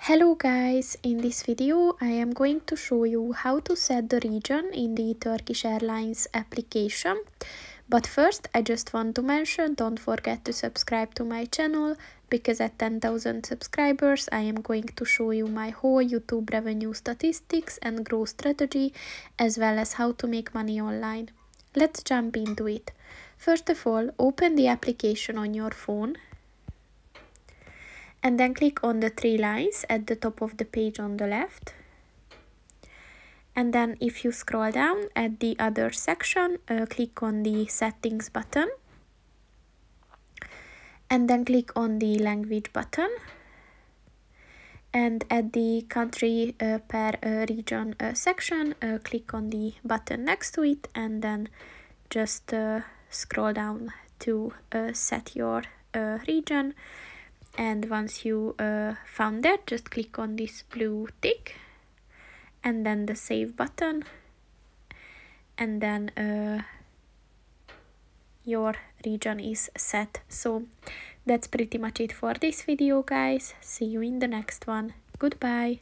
Hello guys, in this video I am going to show you how to set the region in the Turkish Airlines application. But first I just want to mention, don't forget to subscribe to my channel, because at 10,000 subscribers I am going to show you my whole YouTube revenue statistics and growth strategy, as well as how to make money online. Let's jump into it. First of all, open the application on your phone. And then click on the three lines at the top of the page on the left. And then if you scroll down at the other section, click on the settings button. And then click on the language button. And at the country per region section, click on the button next to it. And then just scroll down to set your region. And once you found that, just click on this blue tick and then the save button, and then your region is set. So that's pretty much it for this video, guys. See you in the next one. Goodbye.